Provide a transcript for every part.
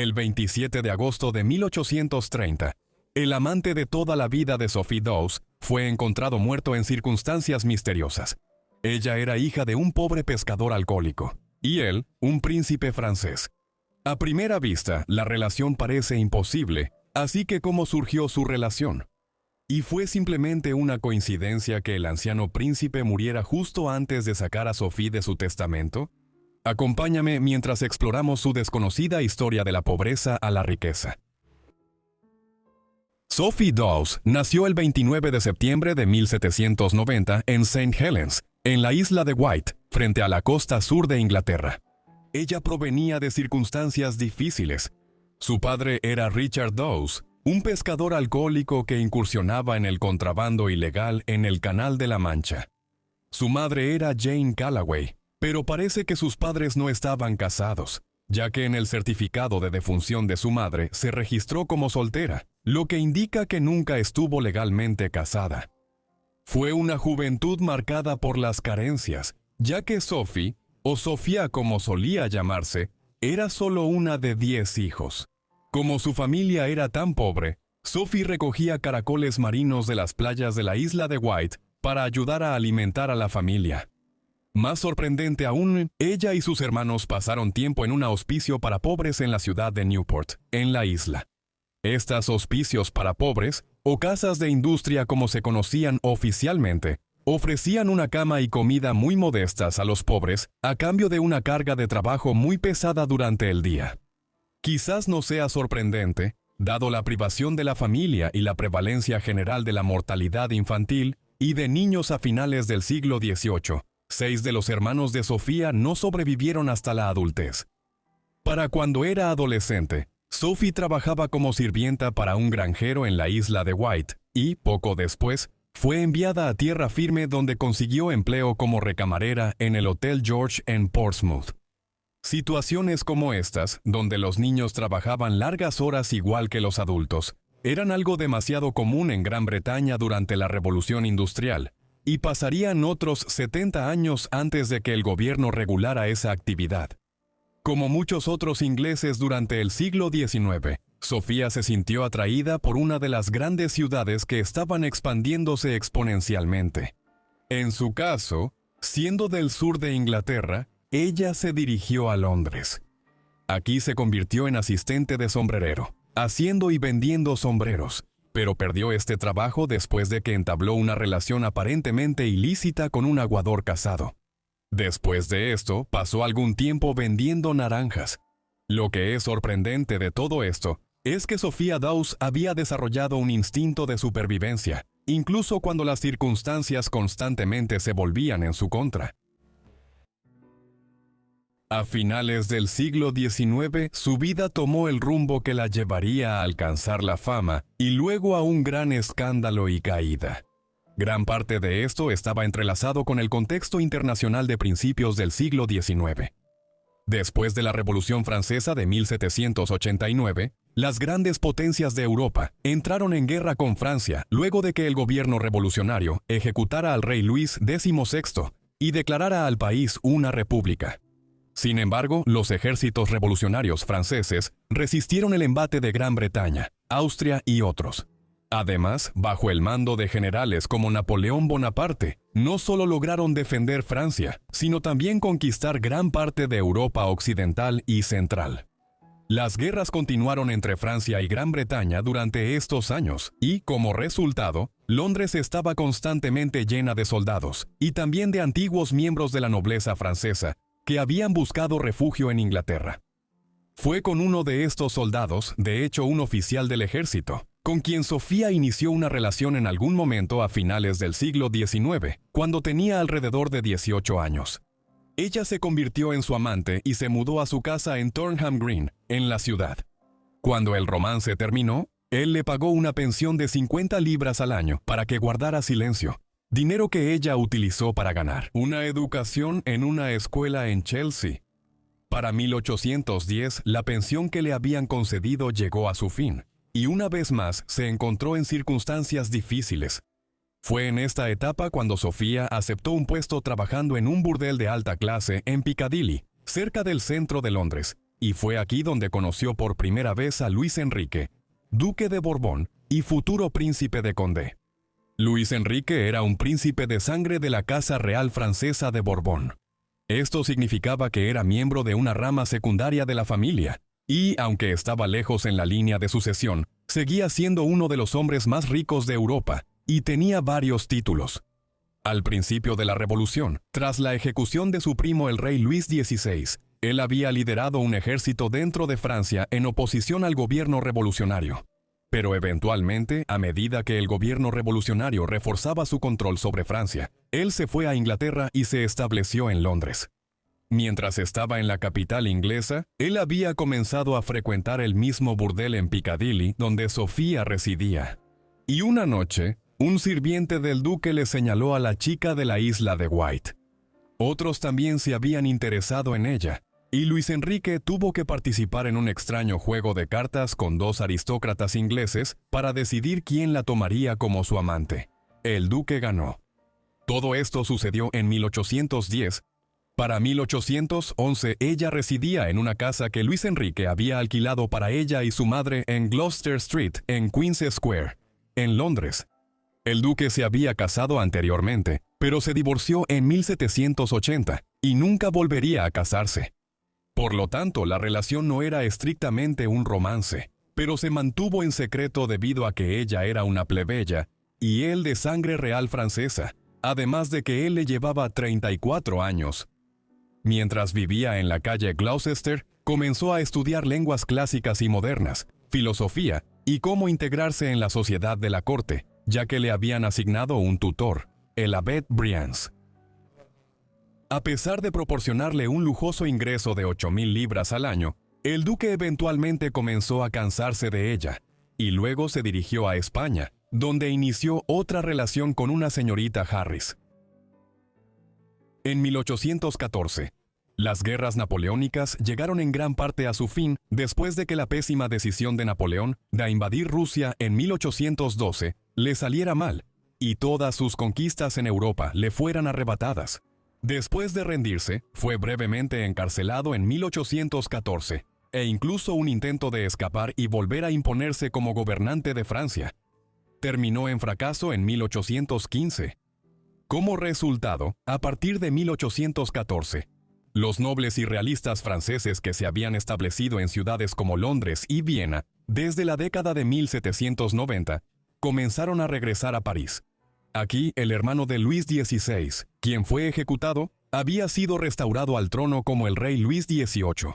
El 27 de agosto de 1830, el amante de toda la vida de Sophie Dawes fue encontrado muerto en circunstancias misteriosas. Ella era hija de un pobre pescador alcohólico, y él, un príncipe francés. A primera vista, la relación parece imposible, así que ¿cómo surgió su relación? ¿Y fue simplemente una coincidencia que el anciano príncipe muriera justo antes de sacar a Sophie de su testamento? Acompáñame mientras exploramos su desconocida historia de la pobreza a la riqueza. Sophie Dawes nació el 29 de septiembre de 1790 en St. Helens, en la isla de Wight, frente a la costa sur de Inglaterra. Ella provenía de circunstancias difíciles. Su padre era Richard Dawes, un pescador alcohólico que incursionaba en el contrabando ilegal en el Canal de la Mancha. Su madre era Jane Callaway, pero parece que sus padres no estaban casados, ya que en el certificado de defunción de su madre se registró como soltera, lo que indica que nunca estuvo legalmente casada. Fue una juventud marcada por las carencias, ya que Sophie, o Sofía como solía llamarse, era solo una de 10 hijos. Como su familia era tan pobre, Sophie recogía caracoles marinos de las playas de la isla de Wight para ayudar a alimentar a la familia. Más sorprendente aún, ella y sus hermanos pasaron tiempo en un hospicio para pobres en la ciudad de Newport, en la isla. Estos hospicios para pobres, o casas de industria como se conocían oficialmente, ofrecían una cama y comida muy modestas a los pobres a cambio de una carga de trabajo muy pesada durante el día. Quizás no sea sorprendente, dado la privación de la familia y la prevalencia general de la mortalidad infantil y de niños a finales del siglo XVIII. 6 de los hermanos de Sofía no sobrevivieron hasta la adultez. Para cuando era adolescente, Sophie trabajaba como sirvienta para un granjero en la isla de Wight y, poco después, fue enviada a tierra firme donde consiguió empleo como recamarera en el Hotel George en Portsmouth. Situaciones como estas, donde los niños trabajaban largas horas igual que los adultos, eran algo demasiado común en Gran Bretaña durante la Revolución Industrial, y pasarían otros 70 años antes de que el gobierno regulara esa actividad. Como muchos otros ingleses durante el siglo XIX, Sofía se sintió atraída por una de las grandes ciudades que estaban expandiéndose exponencialmente. En su caso, siendo del sur de Inglaterra, ella se dirigió a Londres. Aquí se convirtió en asistente de sombrerero, haciendo y vendiendo sombreros, pero perdió este trabajo después de que entabló una relación aparentemente ilícita con un aguador casado. Después de esto, pasó algún tiempo vendiendo naranjas. Lo que es sorprendente de todo esto es que Sophia Dawes había desarrollado un instinto de supervivencia, incluso cuando las circunstancias constantemente se volvían en su contra. A finales del siglo XIX, su vida tomó el rumbo que la llevaría a alcanzar la fama y luego a un gran escándalo y caída. Gran parte de esto estaba entrelazado con el contexto internacional de principios del siglo XIX. Después de la Revolución Francesa de 1789, las grandes potencias de Europa entraron en guerra con Francia luego de que el gobierno revolucionario ejecutara al rey Luis XVI y declarara al país una república. Sin embargo, los ejércitos revolucionarios franceses resistieron el embate de Gran Bretaña, Austria y otros. Además, bajo el mando de generales como Napoleón Bonaparte, no solo lograron defender Francia, sino también conquistar gran parte de Europa occidental y central. Las guerras continuaron entre Francia y Gran Bretaña durante estos años y, como resultado, Londres estaba constantemente llena de soldados y también de antiguos miembros de la nobleza francesa que habían buscado refugio en Inglaterra. Fue con uno de estos soldados, de hecho un oficial del ejército, con quien Sofía inició una relación en algún momento a finales del siglo XIX, cuando tenía alrededor de 18 años. Ella se convirtió en su amante y se mudó a su casa en Turnham Green, en la ciudad. Cuando el romance terminó, él le pagó una pensión de 50 libras al año para que guardara silencio, dinero que ella utilizó para ganar una educación en una escuela en Chelsea. Para 1810, la pensión que le habían concedido llegó a su fin, y una vez más se encontró en circunstancias difíciles. Fue en esta etapa cuando Sofía aceptó un puesto trabajando en un burdel de alta clase en Piccadilly, cerca del centro de Londres, y fue aquí donde conoció por primera vez a Luis Enrique, duque de Borbón y futuro príncipe de Condé. Luis Enrique era un príncipe de sangre de la Casa Real Francesa de Borbón. Esto significaba que era miembro de una rama secundaria de la familia, y, aunque estaba lejos en la línea de sucesión, seguía siendo uno de los hombres más ricos de Europa, y tenía varios títulos. Al principio de la Revolución, tras la ejecución de su primo el rey Luis XVI, él había liderado un ejército dentro de Francia en oposición al gobierno revolucionario. Pero eventualmente, a medida que el gobierno revolucionario reforzaba su control sobre Francia, él se fue a Inglaterra y se estableció en Londres. Mientras estaba en la capital inglesa, él había comenzado a frecuentar el mismo burdel en Piccadilly donde Sofía residía. Y una noche, un sirviente del duque le señaló a la chica de la isla de Wight. Otros también se habían interesado en ella, y Luis Enrique tuvo que participar en un extraño juego de cartas con dos aristócratas ingleses para decidir quién la tomaría como su amante. El duque ganó. Todo esto sucedió en 1810. Para 1811, ella residía en una casa que Luis Enrique había alquilado para ella y su madre en Gloucester Street, en Queen's Square, en Londres. El duque se había casado anteriormente, pero se divorció en 1780 y nunca volvería a casarse. Por lo tanto, la relación no era estrictamente un romance, pero se mantuvo en secreto debido a que ella era una plebeya y él de sangre real francesa, además de que él le llevaba 34 años. Mientras vivía en la calle Gloucester, comenzó a estudiar lenguas clásicas y modernas, filosofía y cómo integrarse en la sociedad de la corte, ya que le habían asignado un tutor, el Abbé Brians. A pesar de proporcionarle un lujoso ingreso de 8,000 libras al año, el duque eventualmente comenzó a cansarse de ella, y luego se dirigió a España, donde inició otra relación con una señorita Harris. En 1814, las guerras napoleónicas llegaron en gran parte a su fin después de que la pésima decisión de Napoleón de invadir Rusia en 1812 le saliera mal, y todas sus conquistas en Europa le fueran arrebatadas. Después de rendirse, fue brevemente encarcelado en 1814, e incluso un intento de escapar y volver a imponerse como gobernante de Francia terminó en fracaso en 1815. Como resultado, a partir de 1814, los nobles y realistas franceses que se habían establecido en ciudades como Londres y Viena desde la década de 1790 comenzaron a regresar a París. Aquí, el hermano de Luis XVI, quien fue ejecutado, había sido restaurado al trono como el rey Luis XVIII.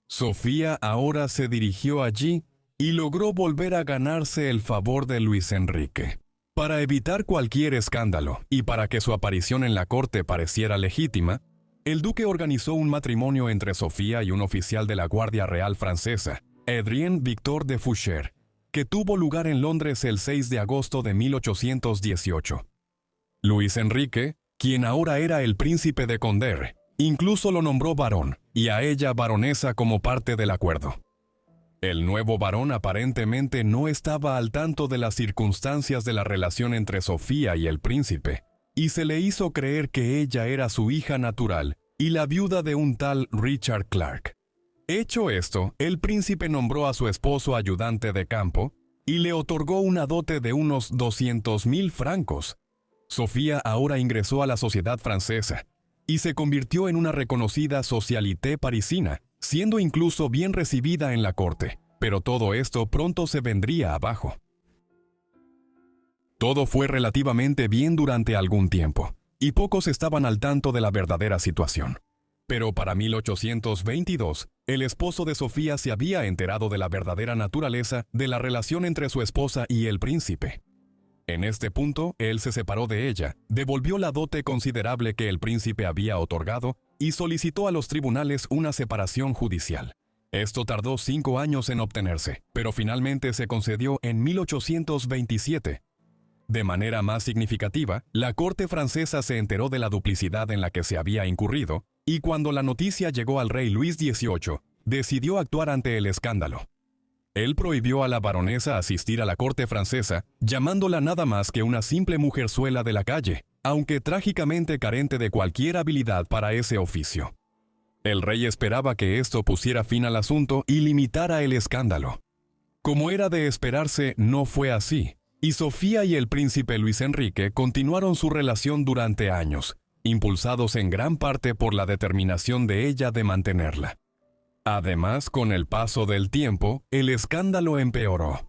Sofía ahora se dirigió allí y logró volver a ganarse el favor de Luis Enrique. Para evitar cualquier escándalo y para que su aparición en la corte pareciera legítima, el duque organizó un matrimonio entre Sofía y un oficial de la Guardia Real Francesa, Adrien Victor de Foucher, que tuvo lugar en Londres el 6 de agosto de 1818. Luis Enrique, quien ahora era el príncipe de Condé, incluso lo nombró barón, y a ella baronesa como parte del acuerdo. El nuevo barón aparentemente no estaba al tanto de las circunstancias de la relación entre Sofía y el príncipe, y se le hizo creer que ella era su hija natural y la viuda de un tal Richard Clark. Hecho esto, el príncipe nombró a su esposo ayudante de campo y le otorgó una dote de unos 200,000 francos. Sofía ahora ingresó a la sociedad francesa y se convirtió en una reconocida socialité parisina, siendo incluso bien recibida en la corte, pero todo esto pronto se vendría abajo. Todo fue relativamente bien durante algún tiempo, y pocos estaban al tanto de la verdadera situación. Pero para 1822, el esposo de Sofía se había enterado de la verdadera naturaleza de la relación entre su esposa y el príncipe. En este punto, él se separó de ella, devolvió la dote considerable que el príncipe había otorgado y solicitó a los tribunales una separación judicial. Esto tardó 5 años en obtenerse, pero finalmente se concedió en 1827. De manera más significativa, la corte francesa se enteró de la duplicidad en la que se había incurrido, y cuando la noticia llegó al rey Luis XVIII, decidió actuar ante el escándalo. Él prohibió a la baronesa asistir a la corte francesa, llamándola nada más que una simple mujerzuela de la calle, aunque trágicamente carente de cualquier habilidad para ese oficio. El rey esperaba que esto pusiera fin al asunto y limitara el escándalo. Como era de esperarse, no fue así, y Sofía y el príncipe Luis Enrique continuaron su relación durante años, impulsados en gran parte por la determinación de ella de mantenerla. Además, con el paso del tiempo, el escándalo empeoró.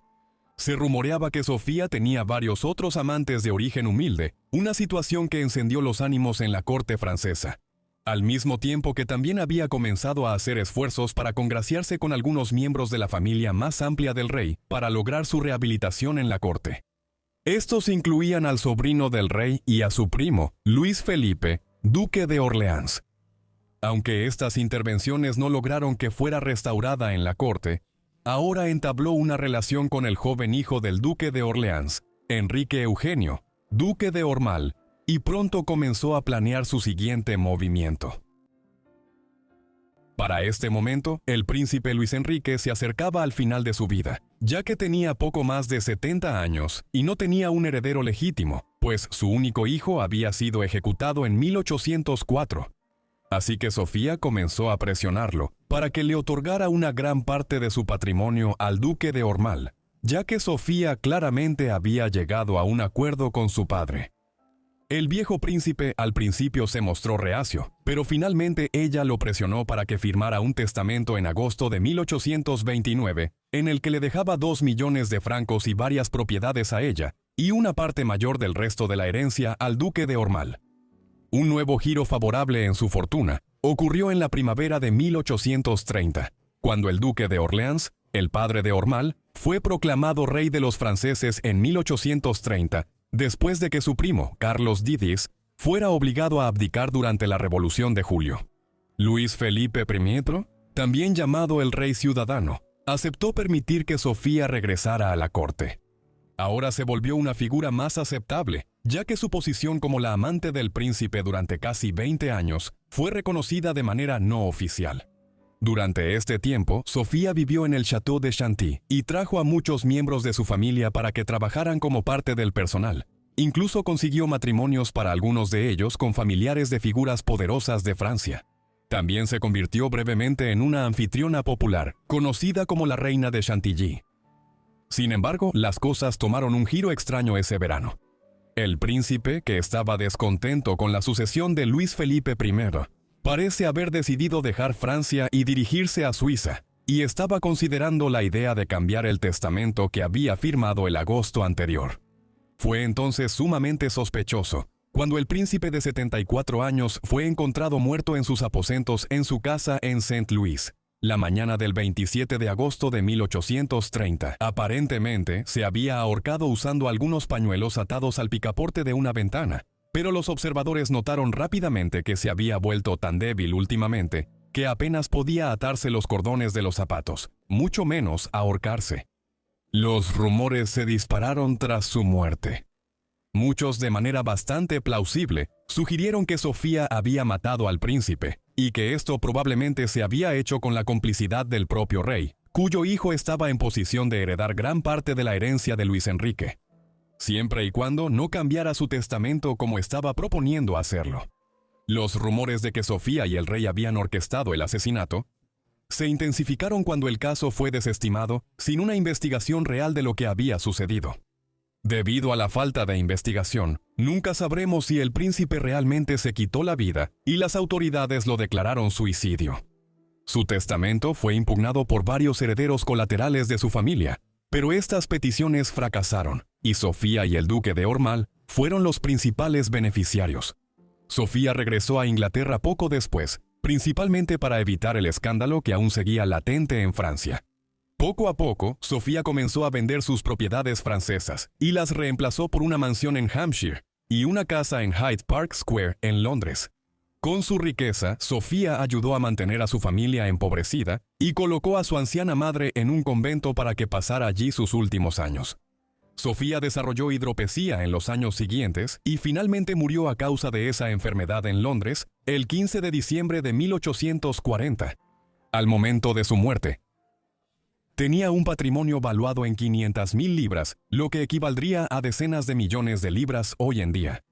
Se rumoreaba que Sofía tenía varios otros amantes de origen humilde, una situación que encendió los ánimos en la corte francesa, al mismo tiempo que también había comenzado a hacer esfuerzos para congraciarse con algunos miembros de la familia más amplia del rey para lograr su rehabilitación en la corte. Estos incluían al sobrino del rey y a su primo, Luis Felipe, duque de Orleans. Aunque estas intervenciones no lograron que fuera restaurada en la corte, ahora entabló una relación con el joven hijo del duque de Orleans, Enrique Eugenio, duque de Ormal, y pronto comenzó a planear su siguiente movimiento. Para este momento, el príncipe Luis Enrique se acercaba al final de su vida, ya que tenía poco más de 70 años y no tenía un heredero legítimo, pues su único hijo había sido ejecutado en 1804. Así que Sofía comenzó a presionarlo para que le otorgara una gran parte de su patrimonio al duque de Ormal, ya que Sofía claramente había llegado a un acuerdo con su padre. El viejo príncipe al principio se mostró reacio, pero finalmente ella lo presionó para que firmara un testamento en agosto de 1829, en el que le dejaba 2 millones de francos y varias propiedades a ella, y una parte mayor del resto de la herencia al duque de Ormal. Un nuevo giro favorable en su fortuna ocurrió en la primavera de 1830, cuando el duque de Orleans, el padre de Ormal, fue proclamado rey de los franceses en 1830, después de que su primo, Carlos X, fuera obligado a abdicar durante la Revolución de Julio. Luis Felipe I, también llamado el Rey Ciudadano, aceptó permitir que Sofía regresara a la corte. Ahora se volvió una figura más aceptable, ya que su posición como la amante del príncipe durante casi 20 años fue reconocida de manera no oficial. Durante este tiempo, Sofía vivió en el Château de Chantilly y trajo a muchos miembros de su familia para que trabajaran como parte del personal. Incluso consiguió matrimonios para algunos de ellos con familiares de figuras poderosas de Francia. También se convirtió brevemente en una anfitriona popular, conocida como la Reina de Chantilly. Sin embargo, las cosas tomaron un giro extraño ese verano. El príncipe, que estaba descontento con la sucesión de Luis Felipe I, parece haber decidido dejar Francia y dirigirse a Suiza, y estaba considerando la idea de cambiar el testamento que había firmado el agosto anterior. Fue entonces sumamente sospechoso, cuando el príncipe de 74 años fue encontrado muerto en sus aposentos en su casa en Saint-Louis, la mañana del 27 de agosto de 1830. Aparentemente, se había ahorcado usando algunos pañuelos atados al picaporte de una ventana, pero los observadores notaron rápidamente que se había vuelto tan débil últimamente que apenas podía atarse los cordones de los zapatos, mucho menos ahorcarse. Los rumores se dispararon tras su muerte. Muchos, de manera bastante plausible, sugirieron que Sofía había matado al príncipe, y que esto probablemente se había hecho con la complicidad del propio rey, cuyo hijo estaba en posición de heredar gran parte de la herencia de Luis Enrique, siempre y cuando no cambiara su testamento como estaba proponiendo hacerlo. Los rumores de que Sofía y el rey habían orquestado el asesinato se intensificaron cuando el caso fue desestimado sin una investigación real de lo que había sucedido. Debido a la falta de investigación, nunca sabremos si el príncipe realmente se quitó la vida y las autoridades lo declararon suicidio. Su testamento fue impugnado por varios herederos colaterales de su familia, pero estas peticiones fracasaron, y Sofía y el duque de Ormal fueron los principales beneficiarios. Sofía regresó a Inglaterra poco después, principalmente para evitar el escándalo que aún seguía latente en Francia. Poco a poco, Sofía comenzó a vender sus propiedades francesas y las reemplazó por una mansión en Hampshire y una casa en Hyde Park Square en Londres. Con su riqueza, Sofía ayudó a mantener a su familia empobrecida y colocó a su anciana madre en un convento para que pasara allí sus últimos años. Sofía desarrolló hidropesía en los años siguientes y finalmente murió a causa de esa enfermedad en Londres el 15 de diciembre de 1840. Al momento de su muerte, tenía un patrimonio valuado en 500,000 libras, lo que equivaldría a decenas de millones de libras hoy en día.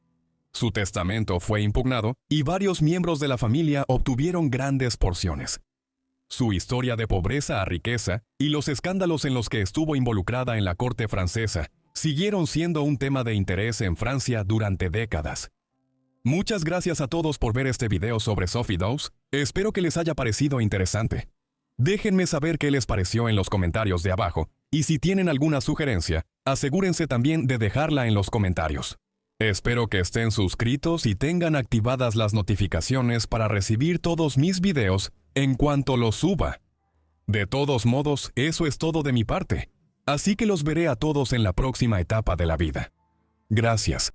Su testamento fue impugnado y varios miembros de la familia obtuvieron grandes porciones. Su historia de pobreza a riqueza y los escándalos en los que estuvo involucrada en la corte francesa siguieron siendo un tema de interés en Francia durante décadas. Muchas gracias a todos por ver este video sobre Sophie Dawes. Espero que les haya parecido interesante. Déjenme saber qué les pareció en los comentarios de abajo, y si tienen alguna sugerencia, asegúrense también de dejarla en los comentarios. Espero que estén suscritos y tengan activadas las notificaciones para recibir todos mis videos en cuanto los suba. De todos modos, eso es todo de mi parte, así que los veré a todos en la próxima etapa de la vida. Gracias.